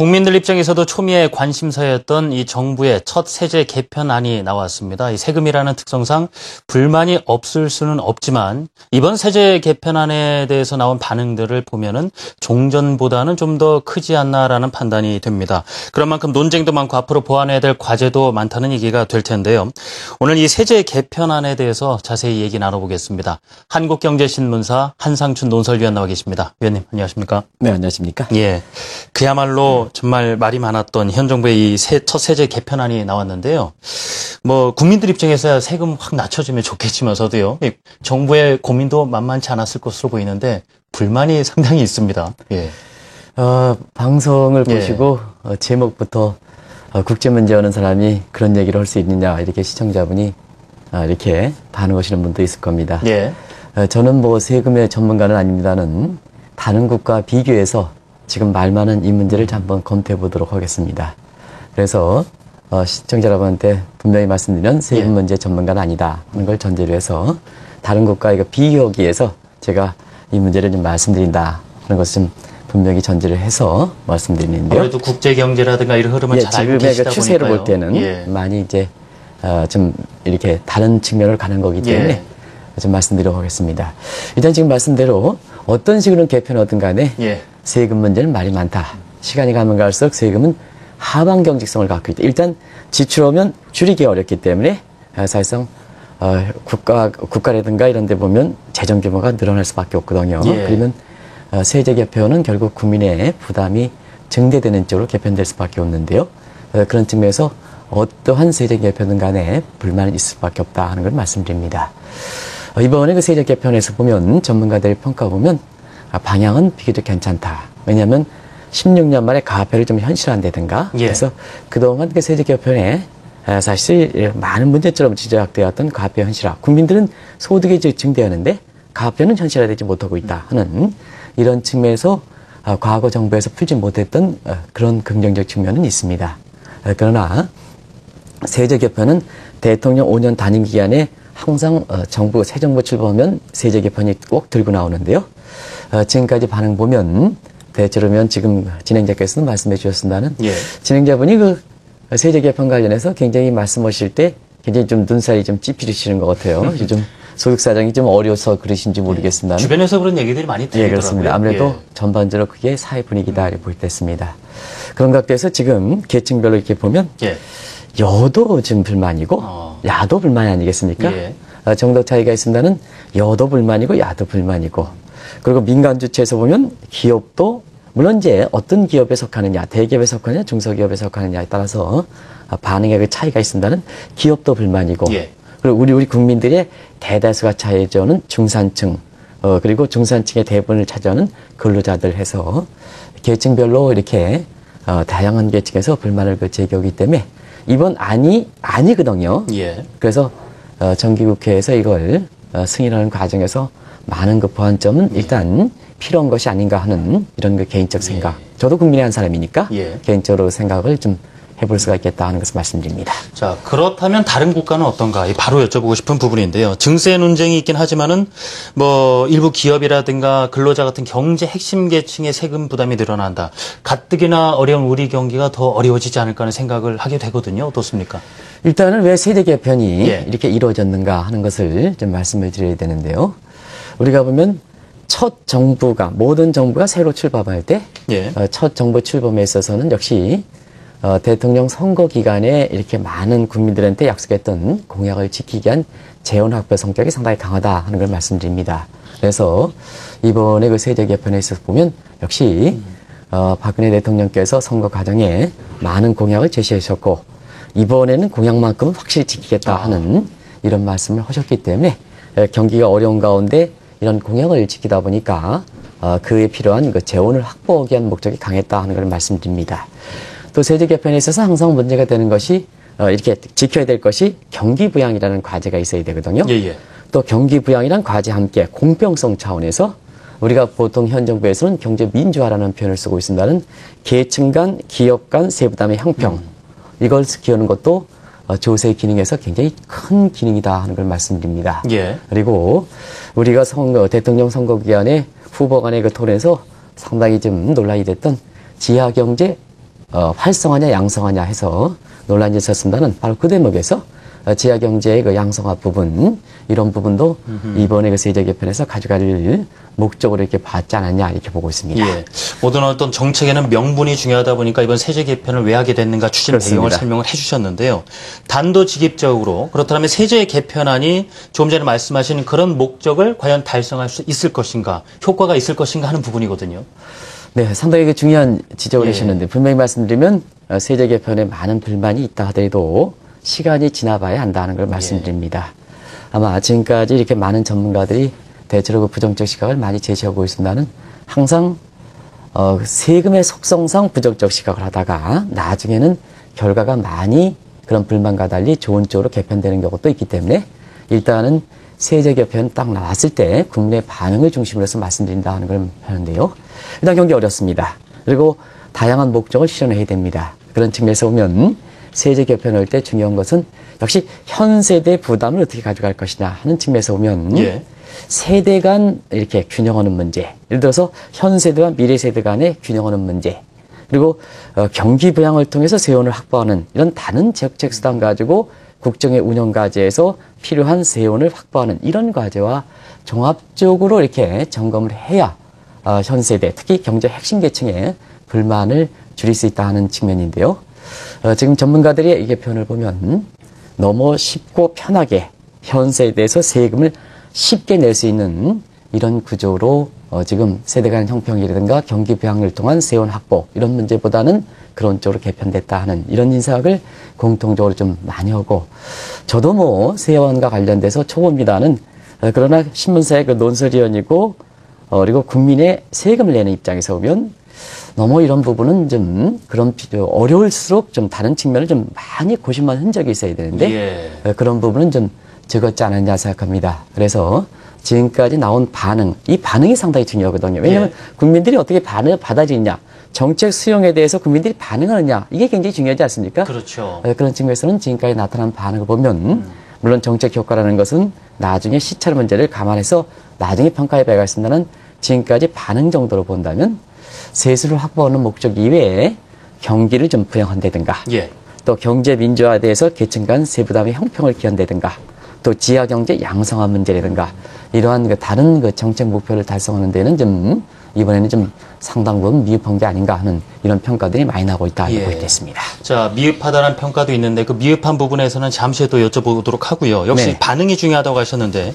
국민들 입장에서도 초미의 관심사였던 이 정부의 첫 세제 개편안이 나왔습니다. 이 세금이라는 특성상 불만이 없을 수는 없지만 이번 세제 개편안에 대해서 나온 반응들을 보면은 종전보다는 좀 더 크지 않나라는 판단이 됩니다. 그런 만큼 논쟁도 많고 앞으로 보완해야 될 과제도 많다는 얘기가 될 텐데요. 오늘 이 세제 개편안에 대해서 자세히 얘기 나눠보겠습니다. 한국경제신문사 한상춘 논설위원 나와 계십니다. 위원님 안녕하십니까? 네, 안녕하십니까? 예, 그야말로 정말 말이 많았던 현 정부의 이 첫 세제 개편안이 나왔는데요. 뭐 국민들 입장에서야 세금 확 낮춰주면 좋겠지만서도요. 정부의 고민도 만만치 않았을 것으로 보이는데 불만이 상당히 있습니다. 예. 방송을 보시고 제목부터 국제 문제 하는 사람이 그런 얘기를 할 수 있느냐 이렇게 시청자분이 이렇게 반응하시는 분도 있을 겁니다. 예. 저는 뭐 세금의 전문가는 아닙니다는 다른 국가와 비교해서 지금 말 많은 이 문제를 한번 검토해 보도록 하겠습니다. 그래서 시청자 여러분한테 분명히 말씀드리면 세금 문제 전문가는 아니다 하는 걸 전제로 해서 다른 국가와 이거 비교하기 위해서 제가 이 문제를 좀 말씀드린다 하는 것을 좀 분명히 전제를 해서 말씀드리는데요. 아무래도 국제 경제라든가 이런 흐름을 잘 알고 계시다 보니까요. 지금의 추세를 볼 때는 많이 이제 좀 이렇게 다른 측면을 가는 거기 때문에 좀 말씀드리도록 하겠습니다. 일단 지금 말씀대로 어떤 식으로 개편하든 간에 세금 문제는 말이 많다. 시간이 가면 갈수록 세금은 하방 경직성을 갖고 있다. 일단 지출하면 줄이기 어렵기 때문에 사실상 국가라든가 이런 데 보면 재정 규모가 늘어날 수밖에 없거든요. 그러면 세제 개편은 결국 국민의 부담이 증대되는 쪽으로 개편될 수밖에 없는데요. 그런 측면에서 어떠한 세제 개편은 간에 불만이 있을 수밖에 없다 하는 걸 말씀드립니다. 이번에 그 세제 개편에서 보면 전문가들의 평가 보면 방향은 비교적 괜찮다. 왜냐하면 16년 만에 가압표를 좀 현실화한다든가 그래서 그동안 그 세제 개편에 사실 많은 문제처럼 지적되었던 가압표 현실화. 국민들은 소득이 증대하는데 가압표는 현실화되지 못하고 있다 하는 이런 측면에서 과거 정부에서 풀지 못했던 그런 긍정적 측면은 있습니다. 그러나 세제 개편은 대통령 5년 단임 기간에 항상 새 정부 출범하면 세제 개편이 꼭 들고 나오는데요. 지금까지 반응 보면 대체로면 지금 진행자께서는 말씀해 주셨습니다는 진행자분이 그 세제 개편 관련해서 굉장히 말씀하실 때 굉장히 좀 눈살이 좀 찌푸리시는 것 같아요. 요즘 소득 사정이 좀 어려워서 그러신지 모르겠습니다. 주변에서 그런 얘기들이 많이 들리더라고요. 그렇습니다. 아무래도 전반적으로 그게 사회 분위기다 이렇게 볼 때 있습니다. 그런 각도에서 지금 계층별로 이렇게 보면 여도 지금 불만이고 야도 불만이 아니겠습니까? 정도 차이가 있습니다는 여도 불만이고 야도 불만이고 그리고 민간 주체에서 보면 기업도 물론 이제 어떤 기업에 속하느냐, 대기업에 속하느냐, 중소기업에 속하느냐에 따라서 반응의 그 차이가 있습니다는 기업도 불만이고 그리고 우리 국민들의 대다수가 차지하는 중산층 그리고 중산층의 대부분을 차지하는 근로자들 해서 계층별로 이렇게 다양한 계층에서 불만을 제기하기 때문에 이번 안이 아니거든요. 그래서 정기국회에서 이걸 승인하는 과정에서 많은 그 보완점은 일단 필요한 것이 아닌가 하는 이런 그 개인적 생각. 저도 국민의 한 사람이니까 개인적으로 생각을 좀 해볼 수가 있겠다 하는 것을 말씀드립니다. 자, 그렇다면 다른 국가는 어떤가? 바로 여쭤보고 싶은 부분인데요. 증세 논쟁이 있긴 하지만은 뭐 일부 기업이라든가 근로자 같은 경제 핵심 계층의 세금 부담이 늘어난다. 가뜩이나 어려운 우리 경기가 더 어려워지지 않을까 하는 생각을 하게 되거든요. 어떻습니까? 일단은 왜 세제 개편이 이렇게 이루어졌는가 하는 것을 좀 말씀을 드려야 되는데요. 우리가 보면 첫 정부가 모든 정부가 새로 출범할 때 첫 정부 출범에 있어서는 역시 대통령 선거 기간에 이렇게 많은 국민들한테 약속했던 공약을 지키기 위한 재원 확보 성격이 상당히 강하다 하는 걸 말씀드립니다. 그래서 이번에 그 세제 개편에 있어서 보면 역시 박근혜 대통령께서 선거 과정에 많은 공약을 제시하셨고 이번에는 공약만큼은 확실히 지키겠다 하는 이런 말씀을 하셨기 때문에 경기가 어려운 가운데 이런 공약을 지키다 보니까 그에 필요한 그 재원을 확보하기 위한 목적이 강했다 하는 걸 말씀드립니다. 또 세제 개편에 있어서 항상 문제가 되는 것이 이렇게 지켜야 될 것이 경기부양이라는 과제가 있어야 되거든요. 또 경기부양이란 과제 함께 공평성 차원에서 우리가 보통 현 정부에서는 경제민주화라는 표현을 쓰고 있습니다는 계층 간, 기업 간 세부담의 형평 이걸 기하는 것도 조세 기능에서 굉장히 큰 기능이다 하는 걸 말씀드립니다. 그리고 우리가 대통령 선거 기간에 후보 간의 그 토론에서 상당히 좀 논란이 됐던 지하경제 활성화냐 양성화냐 해서 논란이 있었습니다는 바로 그 대목에서 지하경제의 그 양성화 부분, 이런 부분도 이번에 그 세제 개편에서 가져갈 목적으로 이렇게 봤지 않았냐 이렇게 보고 있습니다. 예. 모든 어떤 정책에는 명분이 중요하다 보니까 이번 세제 개편을 왜 하게 됐는가 추진 배경을 설명을 해주셨는데요. 단도직입적으로 그렇다면 세제 개편안이 조금 전에 말씀하신 그런 목적을 과연 달성할 수 있을 것인가, 효과가 있을 것인가 하는 부분이거든요. 네, 상당히 중요한 지적을 해주셨는데 분명히 말씀드리면 세제 개편에 많은 불만이 있다 하더라도 시간이 지나봐야 한다는 걸 말씀드립니다. 아마 지금까지 이렇게 많은 전문가들이 대체로 그 부정적 시각을 많이 제시하고 있습니다는 항상 세금의 속성상 부정적 시각을 하다가 나중에는 결과가 많이 그런 불만과 달리 좋은 쪽으로 개편되는 경우도 있기 때문에 일단은 세제 개편 딱 나왔을 때 국내 반응을 중심으로 해서 말씀드린다 하는 걸 하는데요. 일단 경기 어렵습니다. 그리고 다양한 목적을 실현해야 됩니다. 그런 측면에서 보면 세제 개편할 때 중요한 것은 역시 현 세대 부담을 어떻게 가져갈 것이냐 하는 측면에서 보면 세대 간 이렇게 균형하는 문제, 예를 들어서 현 세대와 미래 세대 간의 균형하는 문제, 그리고 경기 부양을 통해서 세원을 확보하는 이런 다른 정책 수단 가지고 국정의 운영 과제에서 필요한 세원을 확보하는 이런 과제와 종합적으로 이렇게 점검을 해야 현 세대, 특히 경제 핵심 계층의 불만을 줄일 수 있다 하는 측면인데요. 지금 전문가들의 이 개편을 보면 너무 쉽고 편하게 현 세대에서 세금을 쉽게 낼 수 있는 이런 구조로 지금 세대 간 형평이라든가 경기 부양을 통한 세원 확보 이런 문제보다는 그런 쪽으로 개편됐다 하는 이런 인사학을 공통적으로 좀 많이 하고, 저도 뭐 세원과 관련돼서 초보입니다는 그러나 신문사의 그 논설위원이고 그리고 국민의 세금을 내는 입장에서 보면 너무 이런 부분은 좀 그런 어려울수록 좀 다른 측면을 좀 많이 고심한 흔적이 있어야 되는데 그런 부분은 좀 적었지 않았냐 생각합니다. 그래서 지금까지 나온 반응, 이 반응이 상당히 중요하거든요. 왜냐하면 국민들이 어떻게 반응을 받아들이냐, 정책 수용에 대해서 국민들이 반응하느냐, 이게 굉장히 중요하지 않습니까? 그렇죠. 그런 측면에서는 지금까지 나타난 반응을 보면 물론 정책 효과라는 것은 나중에 시찰 문제를 감안해서 나중에 평가해 봐야겠습니다는 지금까지 반응 정도로 본다면 세수를 확보하는 목적 이외에 경기를 좀 부양한다든가 또 경제 민주화에 대해서 계층 간 세부담의 형평을 기한다든가 또 지하경제 양성화 문제라든가 이러한 그 다른 그 정책 목표를 달성하는 데는 좀 이번에는 좀 상당 부분 미흡한 게 아닌가 하는 이런 평가들이 많이 나오고 있다 보게 됐습니다. 자, 미흡하다는 평가도 있는데 그 미흡한 부분에서는 잠시 또 여쭤보도록 하고요. 역시 반응이 중요하다고 하셨는데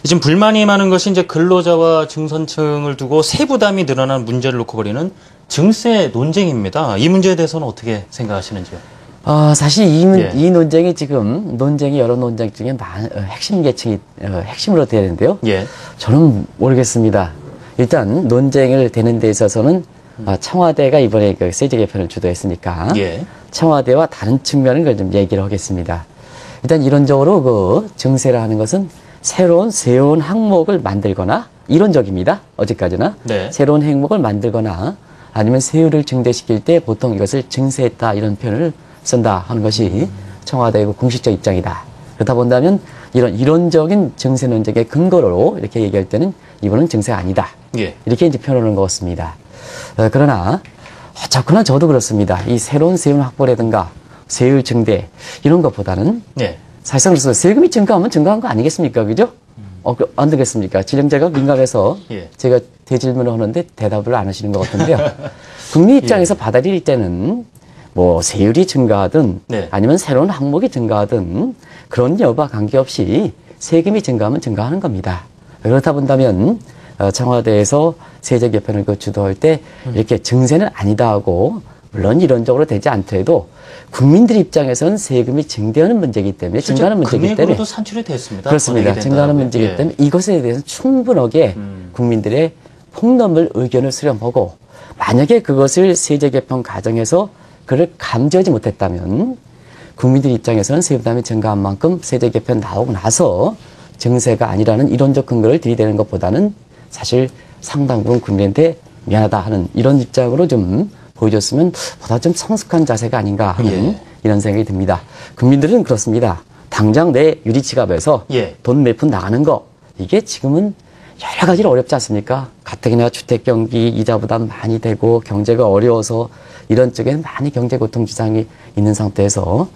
지금 불만이 많은 것이 이제 근로자와 중산층을 두고 세부담이 늘어나는 문제를 놓고 벌이는 증세 논쟁입니다. 이 문제에 대해서는 어떻게 생각하시는지요? 사실 이 논쟁이 지금 여러 논쟁 중에 핵심 계층이 핵심으로 되는데요. 저는 모르겠습니다. 일단 논쟁을 되는 데 있어서는 청와대가 이번에 그 세제 개편을 주도했으니까 청와대와 다른 측면을 좀 얘기를 하겠습니다. 일단 이론적으로 그 증세를 하는 것은 새로운 세원 항목을 만들거나 이론적입니다. 어제까지나 새로운 항목을 만들거나 아니면 세율을 증대시킬 때 보통 이것을 증세했다 이런 표현을 쓴다 하는 것이 청와대의 공식적 입장이다. 그렇다 본다면 이런 이론적인 증세 논쟁의 근거로 이렇게 얘기할 때는 이번은 증세가 아니다. 이렇게 이제 표현하는 것 같습니다. 그러나 어쨌거나 저도 그렇습니다. 이 새로운 세율 확보라든가 세율 증대 이런 것보다는 사실상 그래서 세금이 증가하면 증가한 거 아니겠습니까? 그죠? 안 되겠습니까? 진행자가 민감해서 제가 대질문을 하는데 대답을 안 하시는 것 같은데요. 국민 입장에서 받아들일 때는 뭐 세율이 증가하든 아니면 새로운 항목이 증가하든 그런 여부와 관계없이 세금이 증가하면 증가하는 겁니다. 그렇다 본다면 청와대에서 세제 개편을 주도할 때 이렇게 증세는 아니다 하고 물론 이론적으로 되지 않더라도 국민들 입장에서는 세금이 증대하는 문제이기 때문에 증가하는 문제이기 때문에 금액으로도 산출이 됐습니다. 그렇습니다. 증가하는 문제이기 때문에 이것에 대해서 충분하게 국민들의 폭넓은 의견을 수렴하고 만약에 그것을 세제 개편 과정에서 그를 감지하지 못했다면 국민들 입장에서는 세부담이 증가한 만큼 세제 개편 나오고 나서 증세가 아니라는 이론적 근거를 들이대는 것보다는 사실 상당 부분 국민한테 미안하다 하는 이런 입장으로 좀 보여줬으면 보다 좀 성숙한 자세가 아닌가 하는 이런 생각이 듭니다. 국민들은 그렇습니다. 당장 내 유리지갑에서 돈 몇 푼 나가는 거 이게 지금은 여러 가지로 어렵지 않습니까? 가뜩이나 주택 경기 이자 부담 많이 되고 경제가 어려워서 이런 쪽에 많이 경제 고통 지장이 있는 상태에서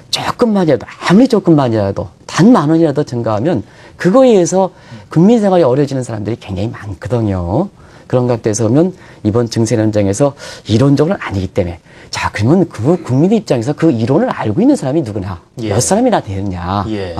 조금만이라도 아무리 조금만이라도 단 10,000원이라도 증가하면 그거에 의해서 국민 생활이 어려워지는 사람들이 굉장히 많거든요. 그런 각도에서 보면 이번 증세 논쟁에서 이론적으로는 아니기 때문에 자 그러면 그 국민의 입장에서 그 이론을 알고 있는 사람이 누구나 예. 몇 사람이나 되느냐 예.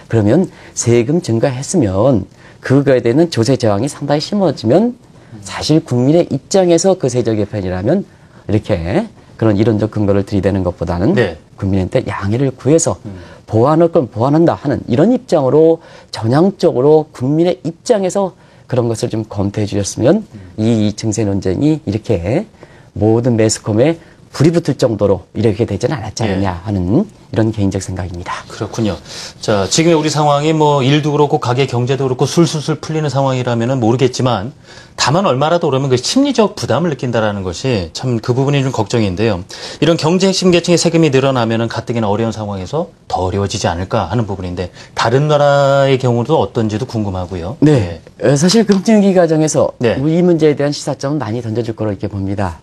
그러면 세금 증가했으면 그거에 대한 조세 저항이 상당히 심해지면 사실 국민의 입장에서 그 세제 개편이라면 이렇게 그런 이론적 근거를 들이대는 것보다는 네. 국민한테 양해를 구해서 보완할 건 보완한다 하는 이런 입장으로 전향적으로 국민의 입장에서 그런 것을 좀 검토해 주셨으면 이 증세 논쟁이 이렇게 모든 매스컴에 불이 붙을 정도로 이렇게 되지는 않았지 않느냐 하는 이런 개인적 생각입니다. 그렇군요. 자, 지금의 우리 상황이 뭐 일도 그렇고 가계 경제도 그렇고 술술술 풀리는 상황이라면은 모르겠지만 다만 얼마라도 오르면 그 심리적 부담을 느낀다라는 것이 참 그 부분이 좀 걱정인데요. 이런 경제 핵심 계층의 세금이 늘어나면은 가뜩이나 어려운 상황에서 더 어려워지지 않을까 하는 부분인데 다른 나라의 경우도 어떤지도 궁금하고요. 네. 사실 금융위기 과정에서 네. 이 문제에 대한 시사점은 많이 던져줄 거로 이렇게 봅니다.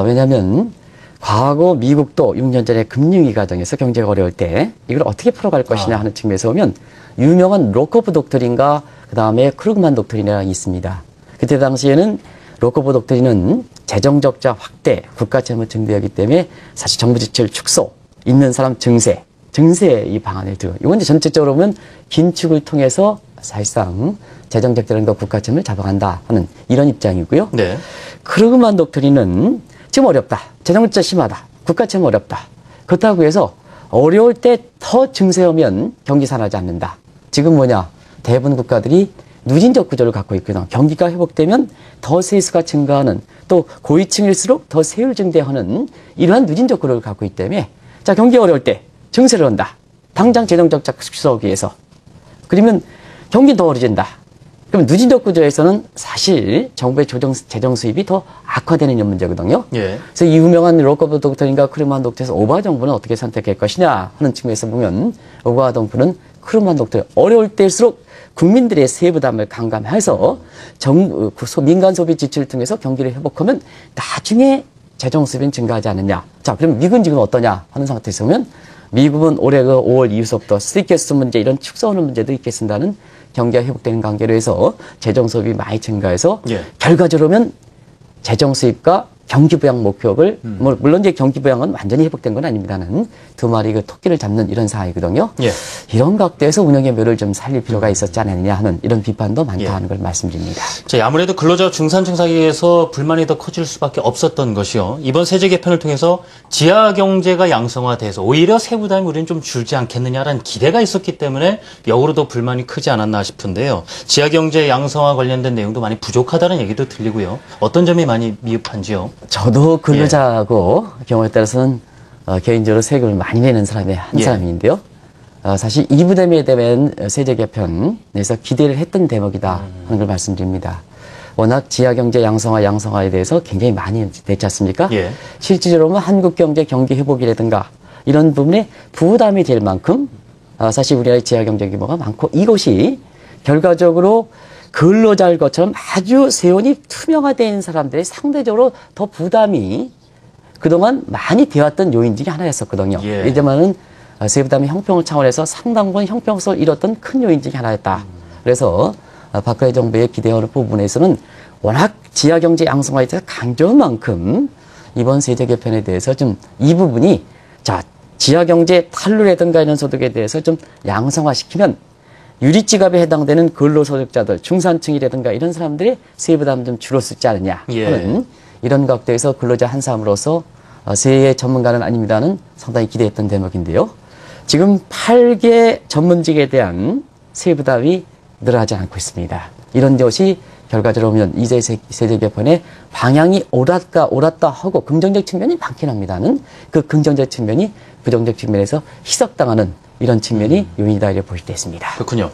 왜냐하면 과거 미국도 6년 전에 금융위기 과정에서 경제가 어려울 때 이걸 어떻게 풀어갈 것이냐 하는 측면에서 보면 유명한 로커프 독트린과 그다음에 크루그만 독트린이 있습니다. 그때 당시에는 로커프 독트린은 재정적자 확대, 국가 채무 증대였기 때문에 사실 정부 지출 축소, 있는 사람 증세 이 방안을 들고 이건 이제 전체적으로 보면 긴축을 통해서 사실상 재정적자라는 거 국가 채무를 잡아간다 하는 이런 입장이고요. 네. 크루그만 독트린은 지금 어렵다. 재정적자 심하다. 국가 채무 어렵다. 그렇다고 해서 어려울 때 더 증세하면 경기 살아나지 않는다. 지금 뭐냐? 대부분 국가들이 누진적 구조를 갖고 있거든. 경기가 회복되면 더 세수가 증가하는 또 고위층일수록 더 세율 증대하는 이러한 누진적 구조를 갖고 있기 때문에 자 경기 어려울 때 증세를 한다. 당장 재정적자 축소하기 위해서. 그러면 경기 더 어려진다. 그럼 누진적 구조에서는 사실 정부의 재정 수입이 더 악화되는 이런 문제거든요. 예. 그래서 이 유명한 로커프 독트린과 크루그만 독트린에서 오바마 정부는 어떻게 선택할 것이냐 하는 측면에서 보면 오바마 정부는 크루그만 독트린 어려울 때일수록 국민들의 세부 부담을 강감해서 민간 소비 지출을 통해서 경기를 회복하면 나중에 재정 수입은 증가하지 않느냐. 자, 그럼 미국은 지금 어떠냐 하는 상태에서 보면 미국은 올해 그 5월 이후부터 스티커스 문제 이런 축소하는 문제도 있겠습니다는 경기가 회복되는 관계로 해서 재정 수입이 많이 증가해서 예. 결과적으로는 재정 수입과 경기 부양 목표를 물론 이제 경기 부양은 완전히 회복된 건 아닙니다는 두 마리 그 토끼를 잡는 이런 상황이거든요. 예. 이런 각도에서 운영의 묘를 좀 살릴 필요가 있었지 않느냐 하는 이런 비판도 많다 하는 걸 말씀드립니다. 자, 아무래도 근로자 중산층 사이에서 불만이 더 커질 수밖에 없었던 것이요. 이번 세제 개편을 통해서 지하 경제가 양성화돼서 오히려 세부담이 우리는 좀 줄지 않겠느냐라는 기대가 있었기 때문에 역으로 더 불만이 크지 않았나 싶은데요. 지하 경제 양성화 관련된 내용도 많이 부족하다는 얘기도 들리고요. 어떤 점이 많이 미흡한지요? 저도 근로자하고 경우에 따라서는 개인적으로 세금을 많이 내는 사람의 한 사람인데요. 사실 이 부담에 대한 세제 개편에서 기대를 했던 대목이다 하는 걸 말씀드립니다. 워낙 지하경제 양성화에 대해서 굉장히 많이 됐지 않습니까? 예. 실질적으로 보면 한국경제 경기 회복이라든가 이런 부분에 부담이 될 만큼 사실 우리나라의 지하경제 규모가 많고 이것이 결과적으로 근로자일 것처럼 아주 세원이 투명화된 사람들이 상대적으로 더 부담이 그동안 많이 되었던 요인 중에 하나였었거든요. 예. 이제만은 세부담의 형평을 차원해서 상당 부분 형평성을 잃었던 큰 요인 중에 하나였다. 그래서 박근혜 정부의 기대하는 부분에서는 워낙 지하경제 양성화에 대해서 강조한 만큼 이번 세제 개편에 대해서 좀 이 부분이 자 지하경제 탈루라든가 이런 소득에 대해서 좀 양성화시키면 유리지갑에 해당되는 근로소득자들, 중산층이라든가 이런 사람들의 세부담 좀 줄었을 지 않느냐 하는 이런 각도에서 근로자 한 사람으로서 세의 전문가는 아닙니다는 상당히 기대했던 대목인데요. 지금 8개 전문직에 대한 세부담이 늘어나지 않고 있습니다. 이런 것이 결과적으로 보면 이제 세제 개편의 방향이 옳았다 하고 긍정적 측면이 많긴 합니다는 그 긍정적 측면이 부정적 측면에서 희석당하는 이런 측면이 요인이다 이렇게 보실 때 있습니다. 그렇군요.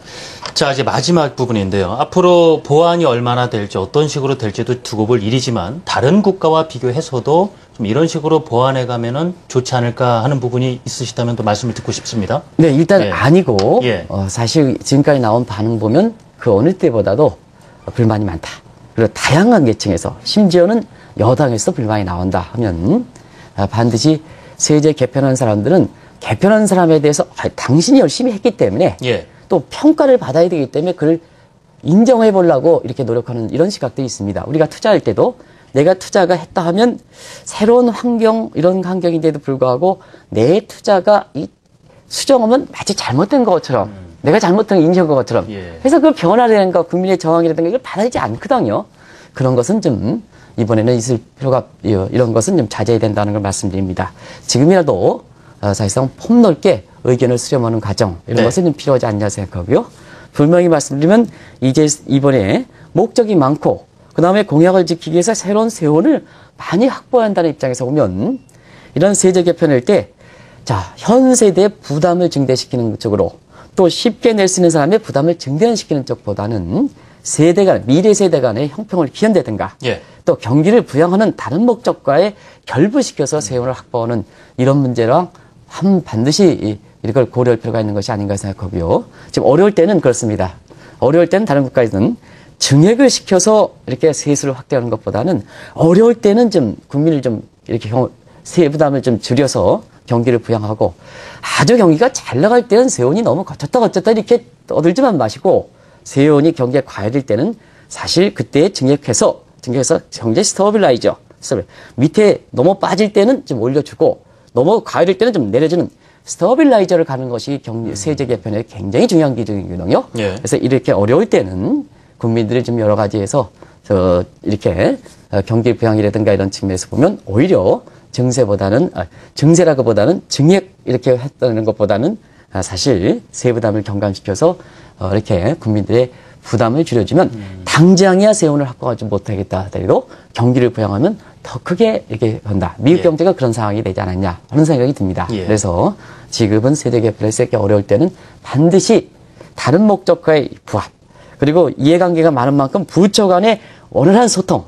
자, 이제 마지막 부분인데요. 앞으로 보완이 얼마나 될지 어떤 식으로 될지도 두고 볼 일이지만 다른 국가와 비교해서도 좀 이런 식으로 보완해 가면은 좋지 않을까 하는 부분이 있으시다면 또 말씀을 듣고 싶습니다. 네, 일단 아니고 사실 지금까지 나온 반응 보면 그 어느 때보다도 불만이 많다. 그리고 다양한 계층에서 심지어는 여당에서 불만이 나온다 하면 반드시 세제 개편한 사람들은 개편한 사람에 대해서 당신이 열심히 했기 때문에 또 평가를 받아야 되기 때문에 그걸 인정해 보려고 이렇게 노력하는 이런 시각들이 있습니다. 우리가 투자할 때도 내가 투자가 했다 하면 새로운 환경, 이런 환경인데도 불구하고 내 투자가 이 수정하면 마치 잘못된 것처럼 내가 잘못된 걸 인정한 것처럼 그래서 그 변화라든가 국민의 저항이라든가 이걸 받아들이지 않거든요. 그런 것은 좀 이번에는 있을 필요가 이런 것은 좀 자제해야 된다는 걸 말씀드립니다. 지금이라도 사실상 폭넓게 의견을 수렴하는 과정 이런 것은 좀 필요하지 않냐 생각하고요. 분명히 말씀드리면 이제 이번에 목적이 많고 그 다음에 공약을 지키기 위해서 새로운 세원을 많이 확보해야 한다는 입장에서 보면 이런 세제 개편일 때 자, 현 세대의 부담을 증대시키는 쪽으로 또 쉽게 낼 수 있는 사람의 부담을 증대시키는 쪽보다는 세대 간, 미래 세대 간의 형평을 기한다든가 또 경기를 부양하는 다른 목적과에 결부시켜서 세원을 확보하는 이런 문제랑 반드시 이걸 고려할 필요가 있는 것이 아닌가 생각하고요. 지금 어려울 때는 그렇습니다. 어려울 때는 다른 국가에서는 증액을 시켜서 이렇게 세수를 확대하는 것보다는 어려울 때는 좀 국민을 좀 이렇게 세 부담을 좀 줄여서 경기를 부양하고 아주 경기가 잘 나갈 때는 세원이 너무 거쳤다 이렇게 떠들지만 마시고 세원이 경기에 과열될 때는 사실 그때 증액해서 경제 스터빌라이저 밑에 너무 빠질 때는 좀 올려주고 너무 과열될 때는 좀 내려주는 스터빌라이저를 가는 것이 세제 개편의 굉장히 중요한 기준이거든요. 그래서 이렇게 어려울 때는 국민들이 좀 여러 가지에서 이렇게 경기 부양이라든가 이런 측면에서 보면 오히려 증세라기보다는 증액 이렇게 했다는 것보다는 사실 세부담을 경감시켜서 이렇게 국민들의 부담을 줄여주면 당장이야 세원을 확보하지 못하겠다 하더라도 경기를 부양하면 더 크게 이렇게 한다. 미국 경제가 그런 상황이 되지 않았냐 하는 생각이 듭니다. 그래서 지금은 세제 개편에서 이렇게 어려울 때는 반드시 다른 목적과의 부합 그리고 이해관계가 많은 만큼 부처 간의 원활한 소통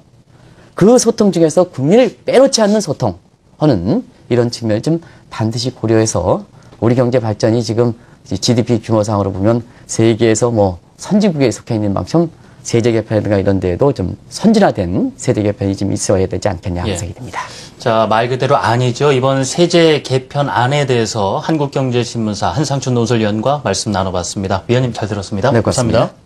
그 소통 중에서 국민을 빼놓지 않는 소통하는 이런 측면을 좀 반드시 고려해서 우리 경제 발전이 지금 GDP 규모상으로 보면 세계에서 뭐 선진국에 속해 있는 만큼 세제 개편이라든가 이런 데에도 좀 선진화된 세제 개편이 좀 있어야 되지 않겠냐 하는 생각이 듭니다. 자, 말 그대로 아니죠. 이번 세제 개편안에 대해서 한국경제신문사 한상춘 논설위원과 말씀 나눠봤습니다. 위원님 잘 들었습니다. 네, 고맙습니다. 감사합니다.